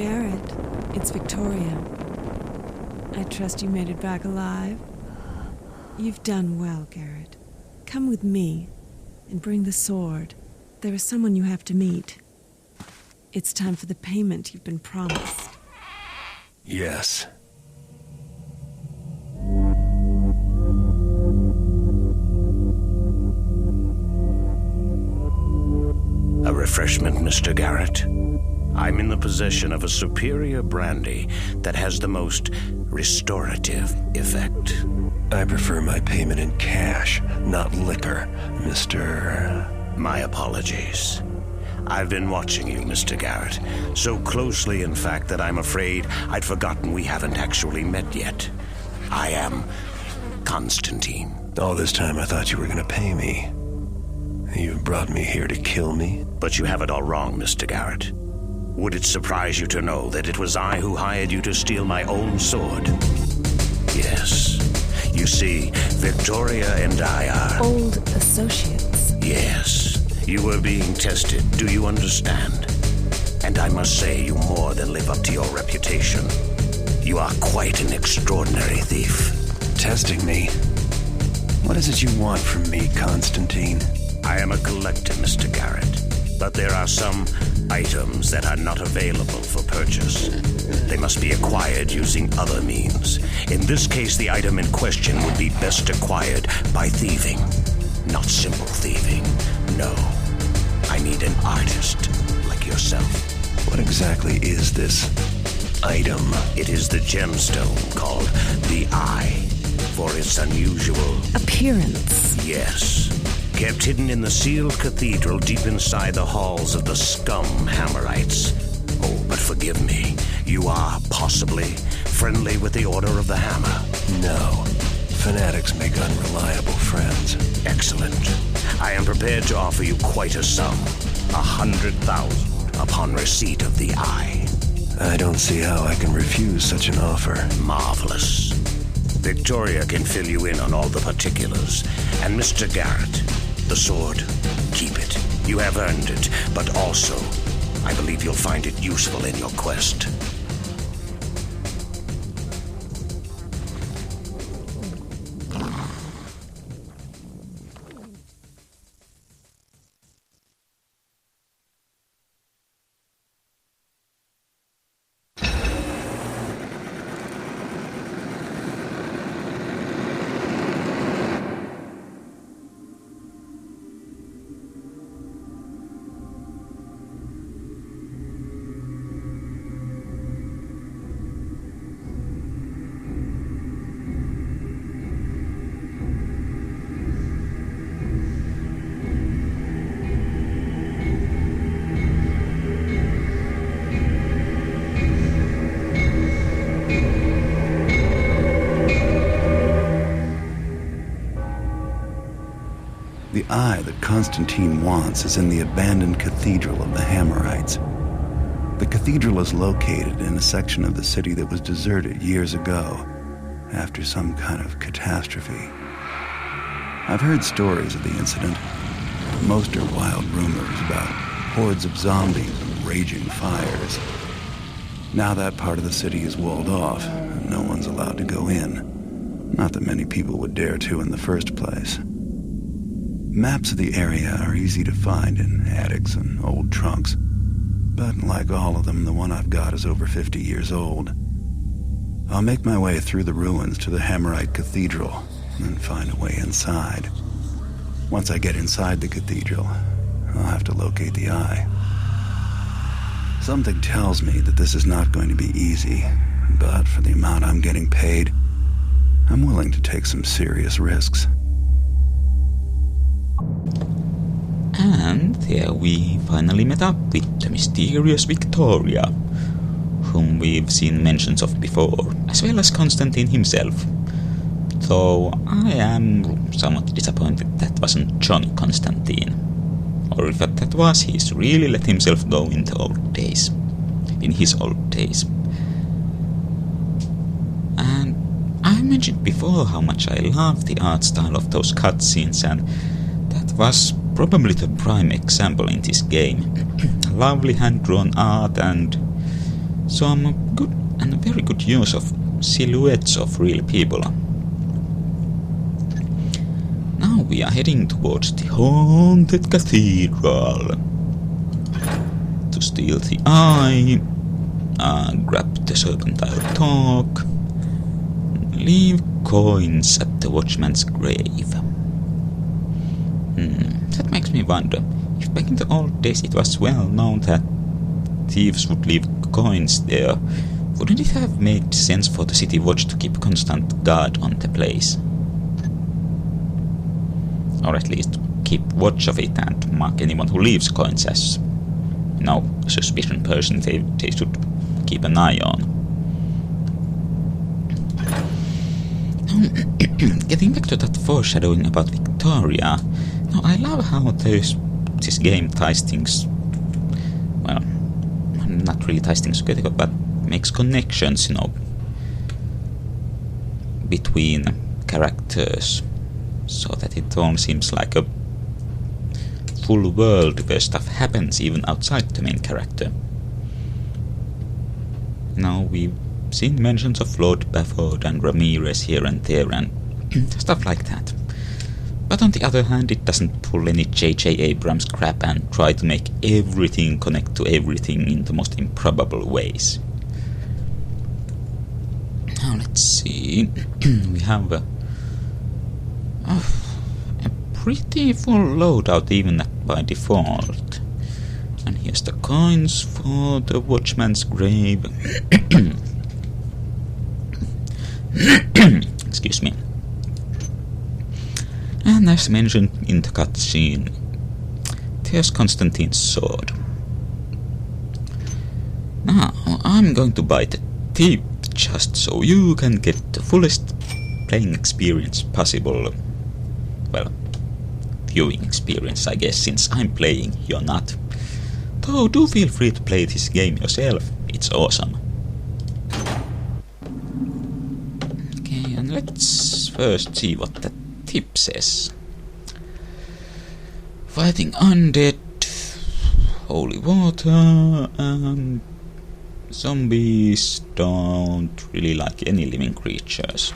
Garrett, it's Victoria. I trust you made it back alive. You've done well, Garrett. Come with me and bring the sword. There is someone you have to meet. It's time for the payment you've been promised. Yes. A refreshment, Mr. Garrett. I'm in the possession of a superior brandy that has the most restorative effect. I prefer my payment in cash, not liquor, Mr. My apologies. I've been watching you, Mr. Garrett, so closely, in fact, that I'm afraid I'd forgotten we haven't actually met yet. I am Constantine. All this time I thought you were going to pay me. You've brought me here to kill me? But you have it all wrong, Mr. Garrett. Would it surprise you to know that it was I who hired you to steal my own sword? Yes. You see, Victoria and I are... Old associates. Yes. You were being tested, do you understand? And I must say you more than live up to your reputation. You are quite an extraordinary thief. Testing me? What is it you want from me, Constantine? I am a collector, Mr. Garrett, but there are some items that are not available for purchase. They must be acquired using other means. In this case, the item in question would be best acquired by thieving. Not simple thieving. No. I need an artist like yourself. What exactly is this item? It is the gemstone called the Eye, for its unusual... appearance. Yes. Kept hidden in the sealed cathedral deep inside the halls of the scum Hammerites. Oh, but forgive me. You are possibly friendly with the Order of the Hammer. No. Fanatics make unreliable friends. Excellent. I am prepared to offer you quite a sum. 100,000 upon receipt of the Eye. I don't see how I can refuse such an offer. Marvelous. Victoria can fill you in on all the particulars. And Mr. Garrett, the sword, keep it. You have earned it, but also, I believe you'll find it useful in your quest. The eye that Constantine wants is in the abandoned cathedral of the Hammerites. The cathedral is located in a section of the city that was deserted years ago, after some kind of catastrophe. I've heard stories of the incident. Most are wild rumors about hordes of zombies and raging fires. Now that part of the city is walled off, and no one's allowed to go in. Not that many people would dare to in the first place. Maps of the area are easy to find in attics and old trunks, but like all of them, the one I've got is over 50 years old. I'll make my way through the ruins to the Hammerite Cathedral and find a way inside. Once I get inside the cathedral, I'll have to locate the eye. Something tells me that this is not going to be easy, but for the amount I'm getting paid, I'm willing to take some serious risks. And here we finally met up with the mysterious Victoria, whom we've seen mentions of before, as well as Constantine himself. Though I am somewhat disappointed that wasn't John Constantine. Or if that was, he's really let himself go in his old days. And I mentioned before how much I love the art style of those cutscenes, and that was probably the prime example in this game. Lovely hand-drawn art and some good and very good use of silhouettes of real people. Now we are heading towards the haunted cathedral to steal the eye, grab the serpentine talk, leave coins at the watchman's grave. That makes me wonder if back in the old days it was well known that thieves would leave coins there. Wouldn't it have made sense for the city watch to keep constant guard on the place? Or at least keep watch of it and mark anyone who leaves coins as, a suspicious person they should keep an eye on. Getting back to that foreshadowing about Victoria, I love how this game ties things, not really ties things together, but makes connections, between characters, so that it all seems like a full world where stuff happens even outside the main character. Now we've seen mentions of Lord Bafford and Ramirez here and there and stuff like that. But on the other hand, it doesn't pull any J.J. Abrams crap and try to make everything connect to everything in the most improbable ways. Now let's see. We have a pretty full loadout even by default. And here's the coins for the watchman's grave. Excuse me. And as mentioned in the cutscene, there's Constantine's sword. Now, I'm going to buy the tip just so you can get the fullest playing experience possible. Well, viewing experience, I guess, since I'm playing, you're not. Though, do feel free to play this game yourself, it's awesome. Okay, and let's first see what the tip says. Fighting undead, holy water, and zombies don't really like any living creatures.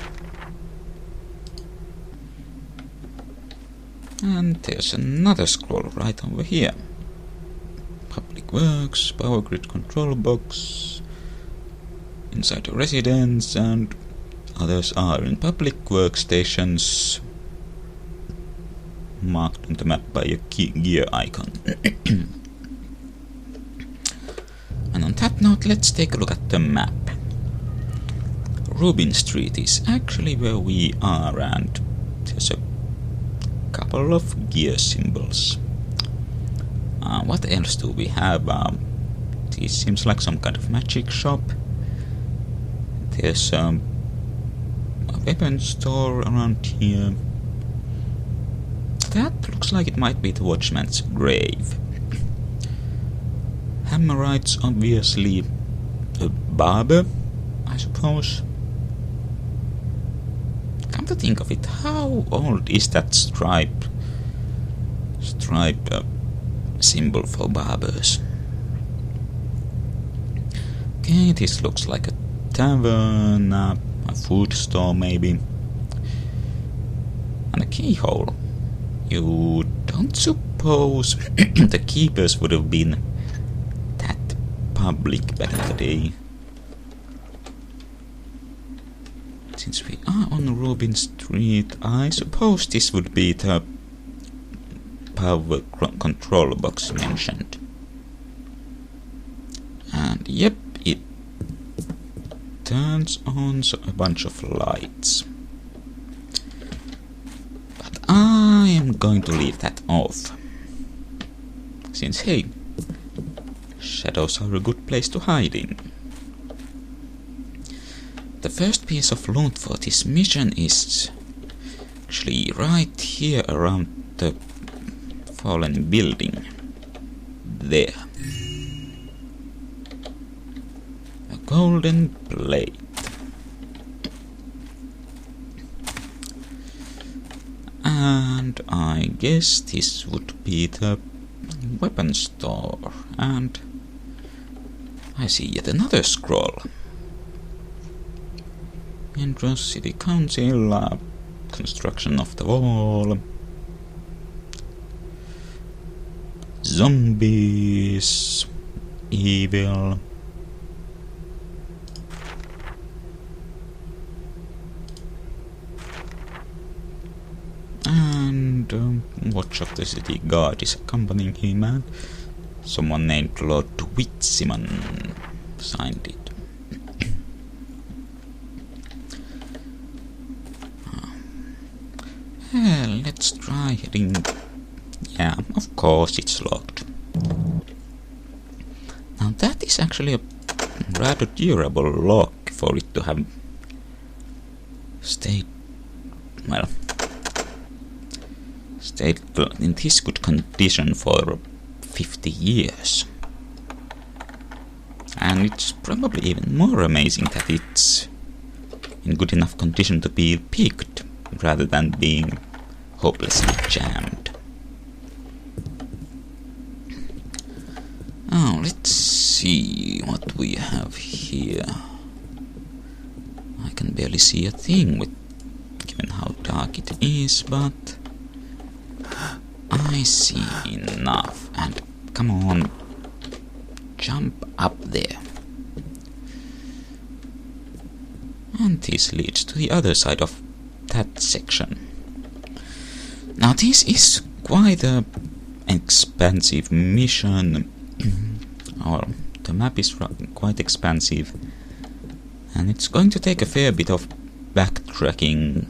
And there's another scroll right over here. Public Works, Power Grid Control Box, Inside the Residence, and others are in public workstations marked on the map by a gear icon. And on that note, let's take a look at the map. Rubin Street is actually where we are, and there's a couple of gear symbols. What else do we have? This seems like some kind of magic shop. There's a weapon store around here. That looks like it might be the watchman's grave. Hammerites, obviously. A barber, I suppose. Come to think of it, how old is that stripe symbol for barbers? Okay, this looks like a tavern, a food store maybe, and a keyhole. You don't suppose the keepers would have been that public back in the day? Since we are on Rubin Street, I suppose this would be the power control box mentioned. And yep, it turns on a bunch of lights. But I am going to leave that off. Since, hey, shadows are a good place to hide in. The first piece of loot for this mission is actually right here around the fallen building. There. A golden plate. And I guess this would be the weapon store. And I see yet another scroll. Andros City Council, construction of the wall. Zombies. Evil. And Watch of the City Guard is accompanying him, and someone named Lord Witsiman signed it. Well, let's try heading. Yeah, of course it's locked. Now that is actually a rather durable lock for it to have stayed in this good condition for 50 years. And it's probably even more amazing that it's in good enough condition to be picked rather than being hopelessly jammed. Oh, let's see what we have here. I can barely see a thing given how dark it is, but I see enough. And come on, jump up there. And this leads to the other side of that section. Now this is quite an expansive mission. Or the map is quite expansive, and it's going to take a fair bit of backtracking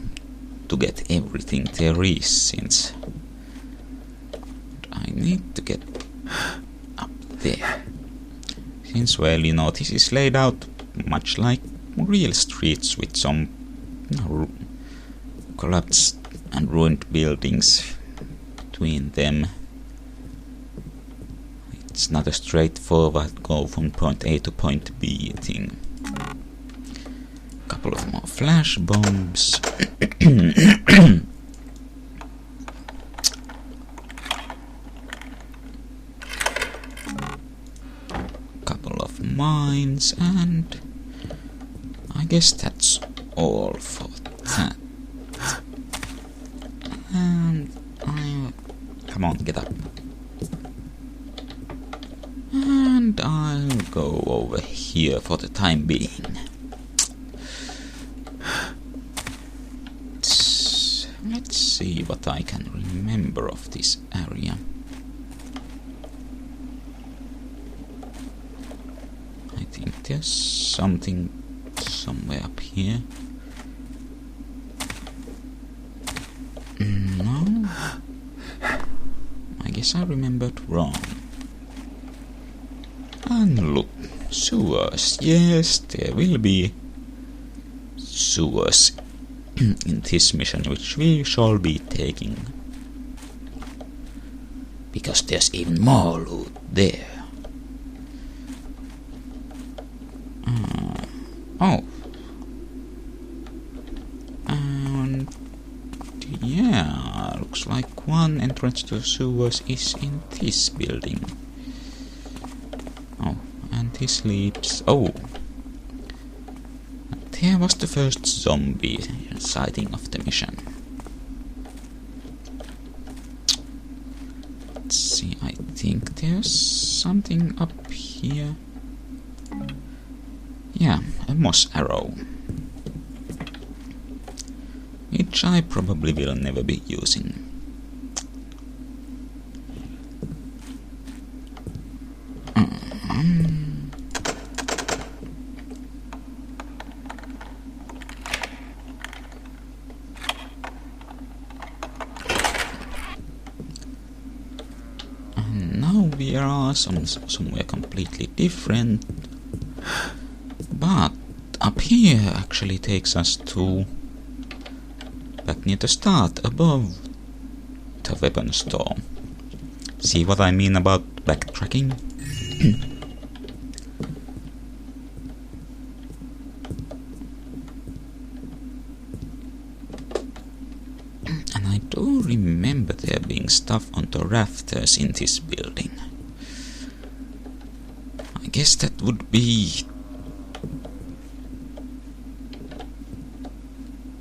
to get everything there is, since I need to get up there. Since, well, you know, this is laid out much like real streets with some collapsed and ruined buildings between them. It's not a straightforward go from point A to point B thing. Couple of more flash bombs. Couple of mines, and I guess that's all for that. And come on, get up. And I'll go over here for the time being. Let's see what I can remember of this area. I think there's something somewhere up here. No? I guess I remembered wrong. And look, sewers. Yes, there will be sewers in this mission, which we shall be taking. Because there's even more loot there. Oh. And yeah, looks like one entrance to sewers is in this building. Oh, and this leads... Oh! There was the first zombie sighting of the mission. Let's see, I think there's something up here. Yeah, a moss arrow. Which I probably will never be using. We are somewhere completely different, but up here actually takes us to back near the start, above the weapon store. See what I mean about backtracking? And I do remember there being stuff on the rafters in this building. I guess that would be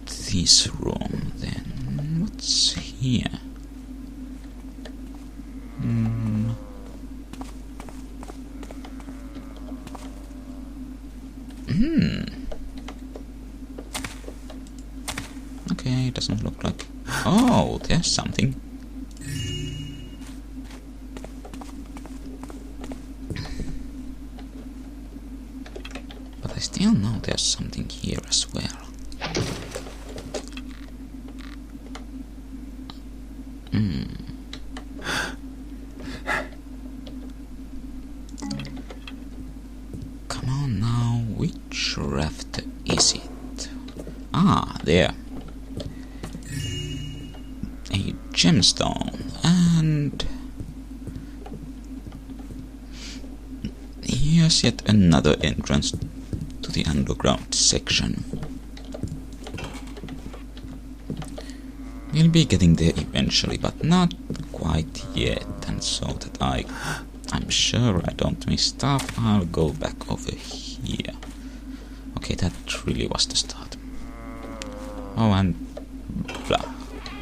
this room then. What's here? Okay, doesn't look like... Oh, there's something. But I still know there's something here as well. Come on now, which raft is it? Ah, there. A gemstone, and here's yet another entrance to the underground section. We'll be getting there eventually, but not quite yet, and so that I'm sure I don't miss stuff, I'll go back over here. Okay, that really was the start. Oh, and blah.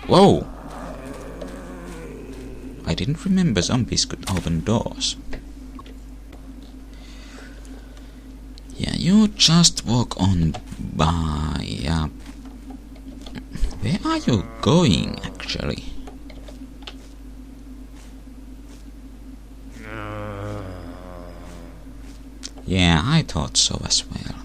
Whoa! I didn't remember zombies could open doors. Yeah, you just walk on by. Where are you going, actually? Yeah, I thought so as well.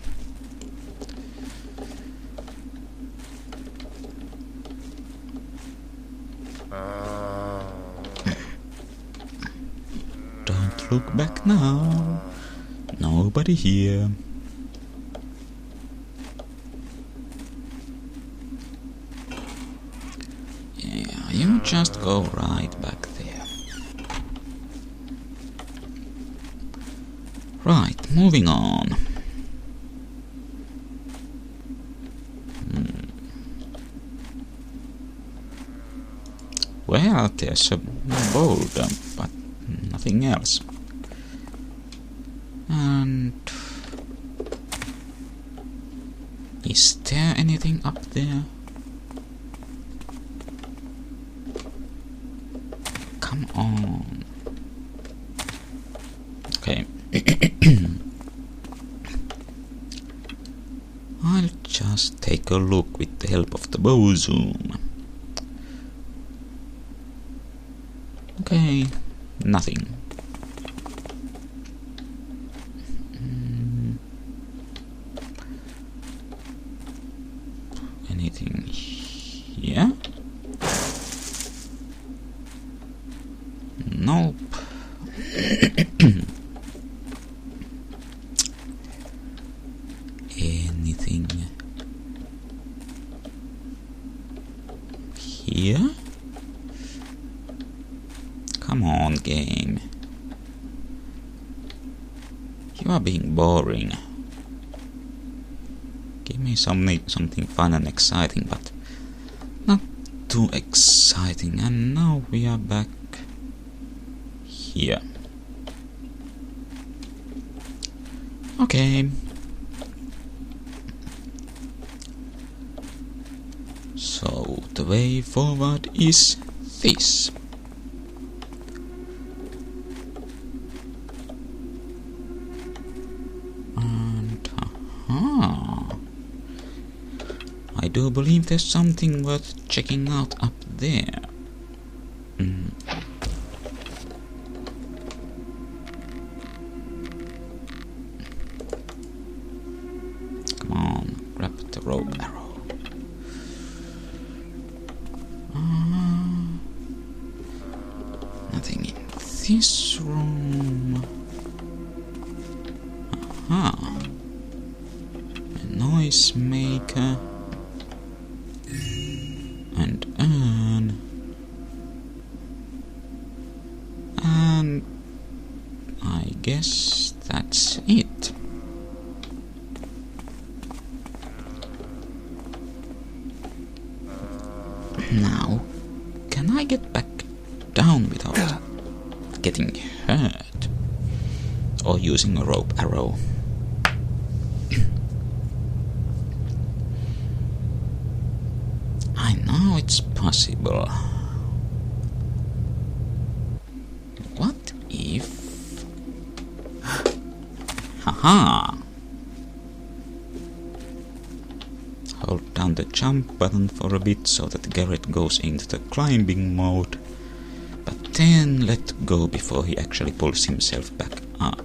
Don't look back now. Nobody here. Yeah, you just go right back there. Right, moving on. Well, there's a boulder, but nothing else. And is there anything up there? Come on. Okay. I'll just take a look with the help of the bow zoom. Okay, nothing. Anything here? Nope. Anything here? Come on, game. You are being boring. Give me something fun and exciting, but not too exciting. And now we are back here. Okay. So the way forward is this. And I do believe there's something worth checking out up there. Come on, grab the rope arrow. Nothing in this room. Aha. A noise maker. And urn. And I guess that's it. Now, can I get back down without getting hurt? or using a rope arrow. I know it's possible. What if... Haha! Hold down the jump button for a bit so that Garrett goes into the climbing mode, but then let go before he actually pulls himself back up.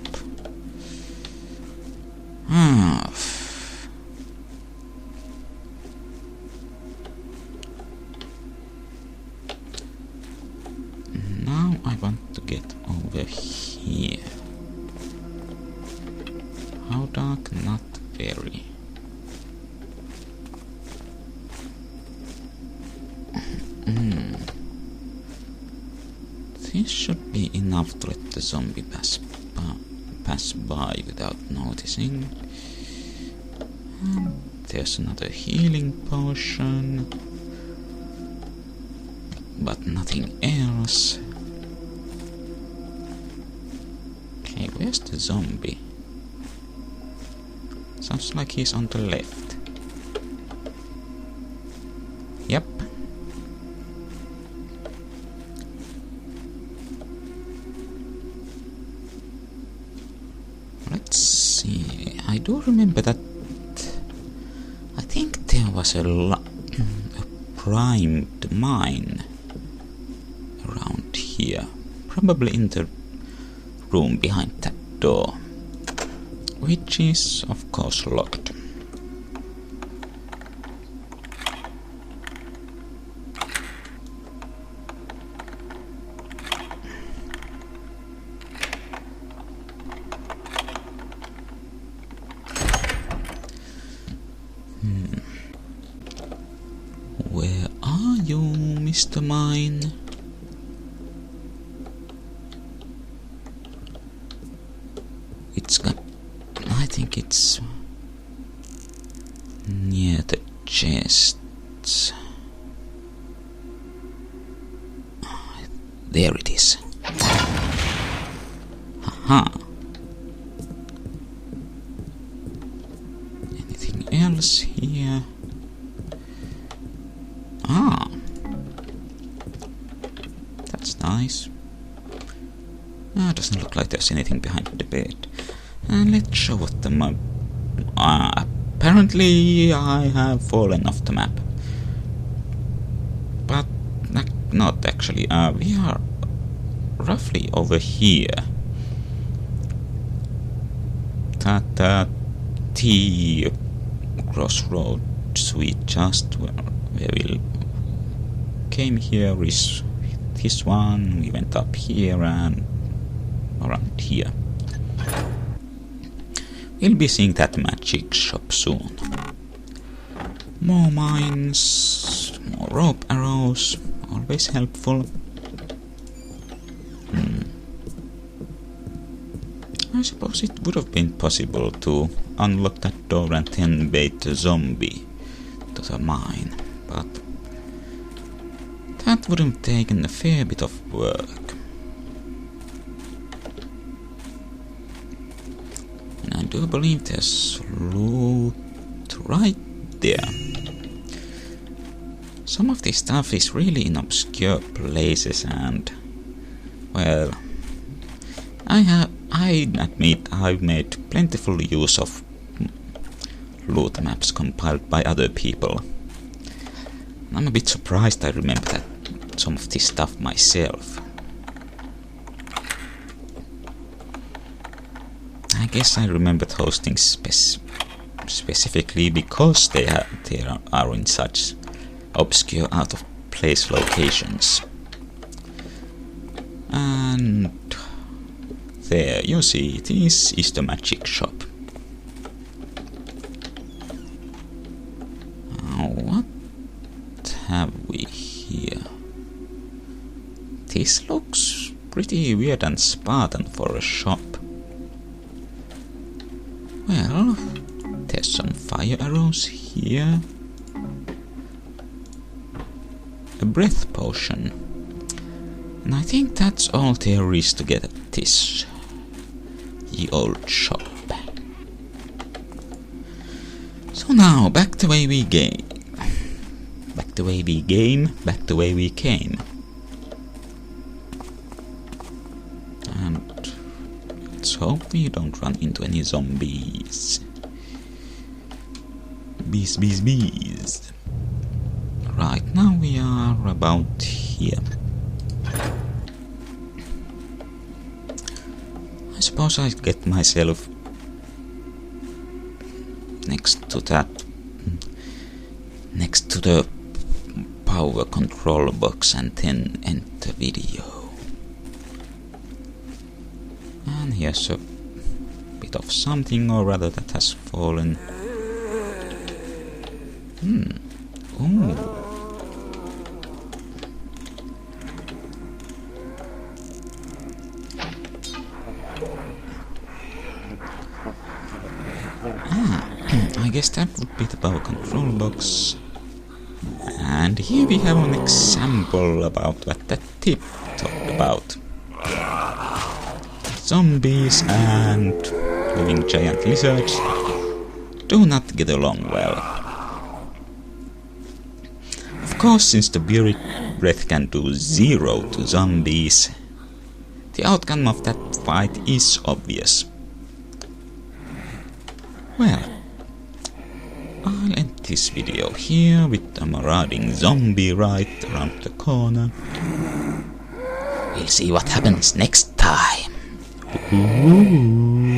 Now I want to get over here. How dark? Not very. This should be enough to let the zombie pass by without noticing. And there's another healing potion, but nothing else. Okay, where's the zombie? Sounds like he's on the left. Yep. Let's see. I do remember that. I think there was a primed mine around here. Probably in the room behind that door. Which is, of course, locked. Where are you, Mr. Mine? It's got... I think it's near the chests. There it is. Haha. Anything else here? Ah. That's nice. Doesn't look like there's anything behind the bed. And let's show what the map... apparently I have fallen off the map. But not actually. We are roughly over here. That T crossroads we just where we came here is this one. We went up here and around here. We'll be seeing that magic shop soon. More mines, more rope arrows, always helpful. I suppose it would have been possible to unlock that door and then bait the zombie to the mine, but that would have taken a fair bit of work. And I do believe there's loot right there. Some of this stuff is really in obscure places and, well, I admit I've made plentiful use of loot maps compiled by other people. I'm a bit surprised I remember that some of this stuff myself. I guess I remembered those things specifically because they are in such obscure out-of-place locations. And there you see, this is the magic shop. What have we here? This looks pretty weird and Spartan for a shop. Well, there's some fire arrows here. A breath potion. And I think that's all there is to get at this Ye old shop. So now, back the way we game. Back the way we game, back the way we came. And let's hope we don't run into any zombies. Bees. Right, now we are about here. I suppose I get myself next to the power control box and then enter video. And here's a bit of something or rather that has fallen. Oh. I guess that would be the power control box. And here we have an example about what that tip talked about. Zombies and living giant lizards do not get along well. Of course, since the breath can do 0 to zombies, the outcome of that fight is obvious. Well, I'll end this video here with a marauding zombie right around the corner. We'll see what happens next time. Ooh.